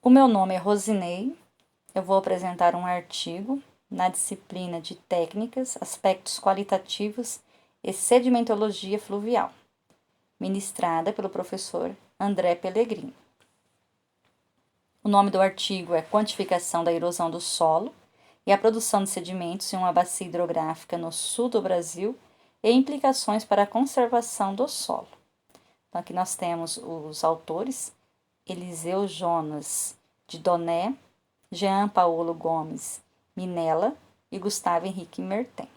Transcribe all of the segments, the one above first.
O meu nome é Rosinei, eu vou apresentar um artigo na disciplina de Técnicas, Aspectos Qualitativos e Sedimentologia Fluvial, ministrada pelo professor André Pellegrini. O nome do artigo é Quantificação da erosão do solo e a produção de sedimentos em uma bacia hidrográfica no sul do Brasil e implicações para a conservação do solo. Então, aqui nós temos os autores: Eliseu Jonas de Doné, Jean Paulo Gomes Minella e Gustavo Henrique Merten.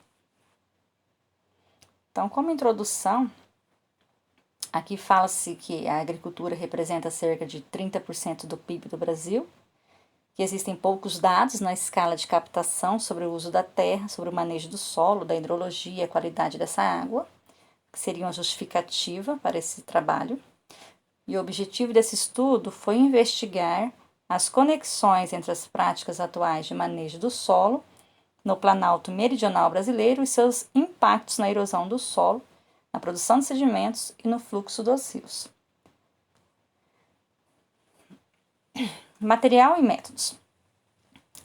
Então, como introdução, aqui fala-se que a agricultura representa cerca de 30% do PIB do Brasil, que existem poucos dados na escala de captação sobre o uso da terra, sobre o manejo do solo, da hidrologia e a qualidade dessa água, que seria uma justificativa para esse trabalho. E o objetivo desse estudo foi investigar as conexões entre as práticas atuais de manejo do solo no Planalto Meridional brasileiro e seus impactos na erosão do solo, na produção de sedimentos e no fluxo dos rios. Material e métodos.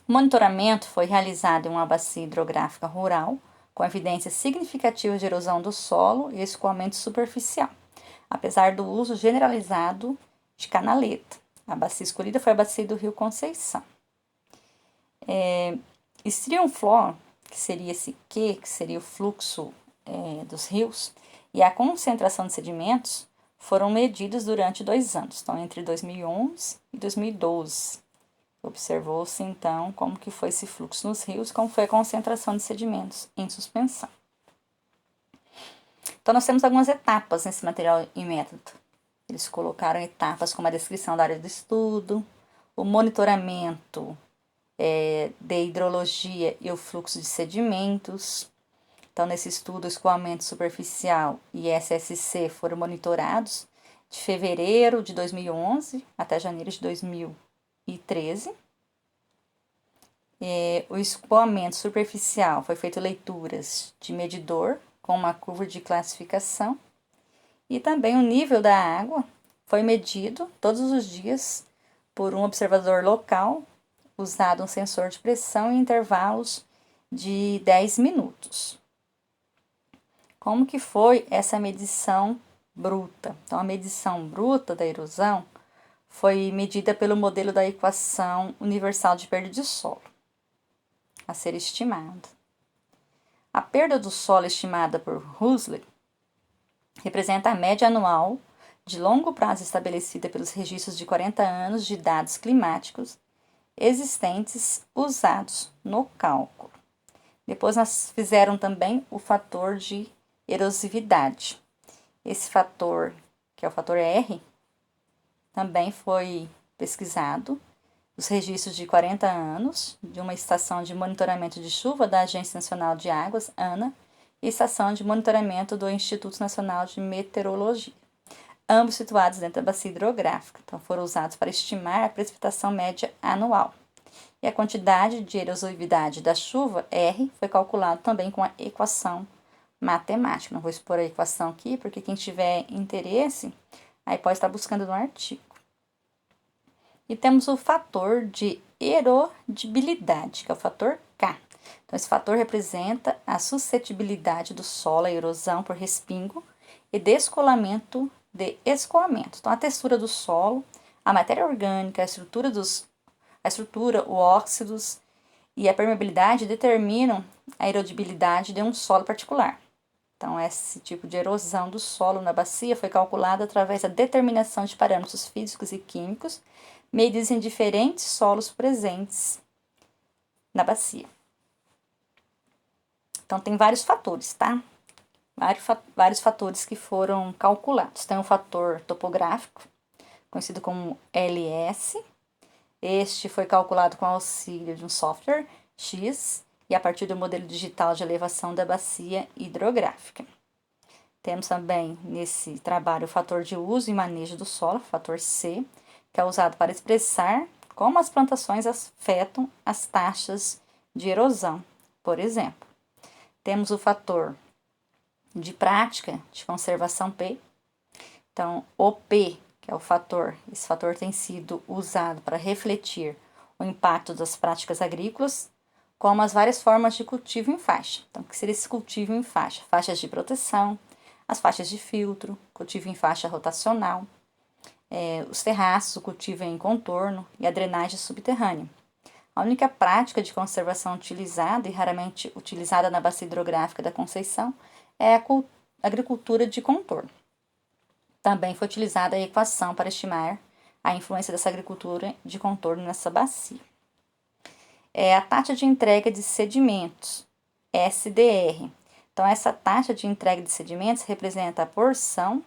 O monitoramento foi realizado em uma bacia hidrográfica rural, com evidências significativas de erosão do solo e escoamento superficial, apesar do uso generalizado de canaleta. A bacia escolhida foi a bacia do Rio Conceição. Stream flow, que seria esse Q, que seria o fluxo dos rios, e a concentração de sedimentos foram medidos durante 2 anos, então entre 2011 e 2012. Observou-se, então, como que foi esse fluxo nos rios, como foi a concentração de sedimentos em suspensão. Então, nós temos algumas etapas nesse material e método. Eles colocaram etapas como a descrição da área do estudo, o monitoramento de hidrologia e o fluxo de sedimentos. Então, nesse estudo, o escoamento superficial e SSC foram monitorados de fevereiro de 2011 até janeiro de 2013. O escoamento superficial foi feito leituras de medidor com uma curva de classificação e também o nível da água foi medido todos os dias por um observador local, usado um sensor de pressão em intervalos de 10 minutos. Como que foi essa medição bruta? Então, a medição bruta da erosão foi medida pelo modelo da equação universal de perda de solo, a ser estimado. A perda do solo estimada por Huxley representa a média anual de longo prazo estabelecida pelos registros de 40 anos de dados climáticos existentes usados no cálculo. Depois nós fizeram também o fator de erosividade. Esse fator, que é o fator R, também foi pesquisado. Os registros de 40 anos de uma estação de monitoramento de chuva da Agência Nacional de Águas, ANA, e estação de monitoramento do Instituto Nacional de Meteorologia, ambos situados dentro da bacia hidrográfica. Então, foram usados para estimar a precipitação média anual. E a quantidade de erosividade da chuva, R, foi calculado também com a equação matemática. Não vou expor a equação aqui, porque quem tiver interesse, aí pode estar buscando no artigo. E temos o fator de erodibilidade, que é o fator K. Então, esse fator representa a suscetibilidade do solo à erosão por respingo e descolamento de escoamento. Então, a textura do solo, a matéria orgânica, a estrutura, os óxidos e a permeabilidade determinam a erodibilidade de um solo particular. Então, esse tipo de erosão do solo na bacia foi calculado através da determinação de parâmetros físicos e químicos medidos em diferentes solos presentes na bacia. Então, tem vários fatores, tá? Vários fatores que foram calculados. Tem o fator topográfico, conhecido como LS. Este foi calculado com auxílio de um software X e a partir do modelo digital de elevação da bacia hidrográfica. Temos também nesse trabalho o fator de uso e manejo do solo, fator C, que é usado para expressar como as plantações afetam as taxas de erosão, por exemplo. Temos o fator de prática de conservação P. Então, o P, que é esse fator tem sido usado para refletir o impacto das práticas agrícolas, como as várias formas de cultivo em faixa. Então, o que seria esse cultivo em faixa? Faixas de proteção, as faixas de filtro, cultivo em faixa rotacional, os terraços, o cultivo em contorno e a drenagem subterrânea. A única prática de conservação utilizada e raramente utilizada na bacia hidrográfica da Conceição é a agricultura de contorno. Também foi utilizada a equação para estimar a influência dessa agricultura de contorno nessa bacia. A taxa de entrega de sedimentos, SDR. Então, essa taxa de entrega de sedimentos representa a porção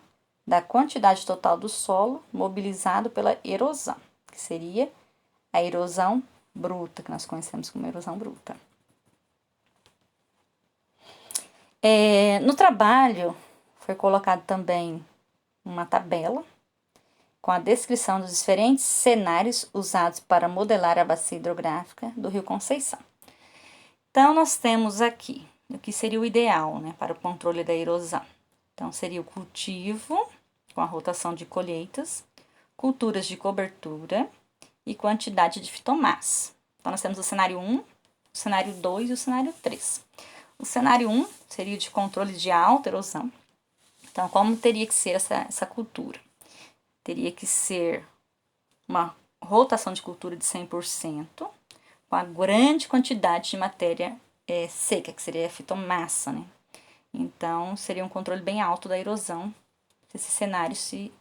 da quantidade total do solo mobilizado pela erosão, que seria a erosão bruta, que nós conhecemos como erosão bruta. No trabalho, foi colocado também uma tabela com a descrição dos diferentes cenários usados para modelar a bacia hidrográfica do Rio Conceição. Então, nós temos aqui o que seria o ideal, né, para o controle da erosão. Então, seria o cultivo com a rotação de colheitas, culturas de cobertura e quantidade de fitomassa. Então, nós temos o cenário 1, o cenário 2 e o cenário 3. O cenário 1 seria de controle de alta erosão. Então, como teria que ser essa cultura? Teria que ser uma rotação de cultura de 100%, com a grande quantidade de matéria seca, que seria a fitomassa, né? Então, seria um controle bem alto da erosão se esse cenário se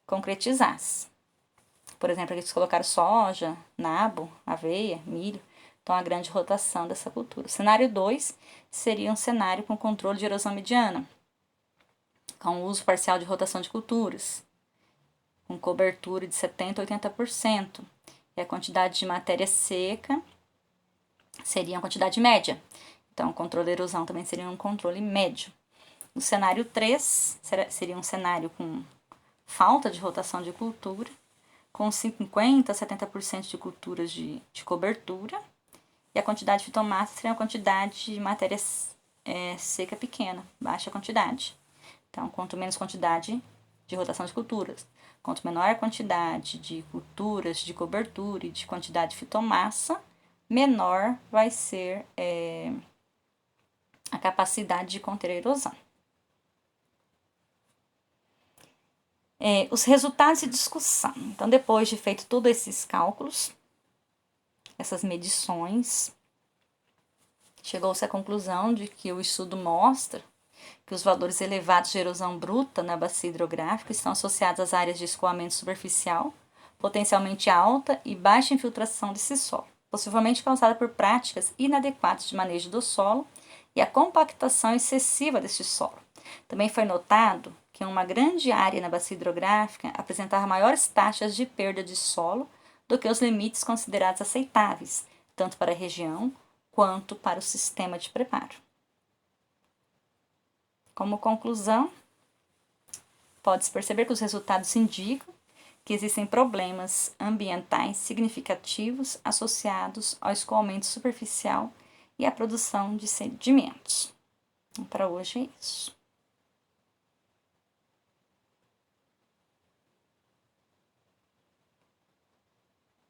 concretizasse. Por exemplo, eles colocaram soja, nabo, aveia, milho. Então, a grande rotação dessa cultura. O cenário 2 seria um cenário com controle de erosão mediana, com o uso parcial de rotação de culturas, com cobertura de 70% a 80%. E a quantidade de matéria seca seria a quantidade média. Então, o controle da erosão também seria um controle médio. O cenário 3 seria um cenário com falta de rotação de cultura, com 50% a 70% de culturas de cobertura. E a quantidade de fitomassa seria uma quantidade de matéria seca pequena, baixa quantidade. Então, quanto menos quantidade de rotação de culturas, quanto menor a quantidade de culturas de cobertura e de quantidade de fitomassa, menor vai ser a capacidade de conter a erosão. Os resultados de discussão. Então, depois de feito todos esses cálculos, essas medições, chegou-se à conclusão de que o estudo mostra que os valores elevados de erosão bruta na bacia hidrográfica estão associados às áreas de escoamento superficial, potencialmente alta e baixa infiltração desse solo, possivelmente causada por práticas inadequadas de manejo do solo e a compactação excessiva deste solo. Também foi notado que uma grande área na bacia hidrográfica apresentava maiores taxas de perda de solo do que os limites considerados aceitáveis, tanto para a região quanto para o sistema de preparo. Como conclusão, pode-se perceber que os resultados indicam que existem problemas ambientais significativos associados ao escoamento superficial e à produção de sedimentos. Então, para hoje é isso.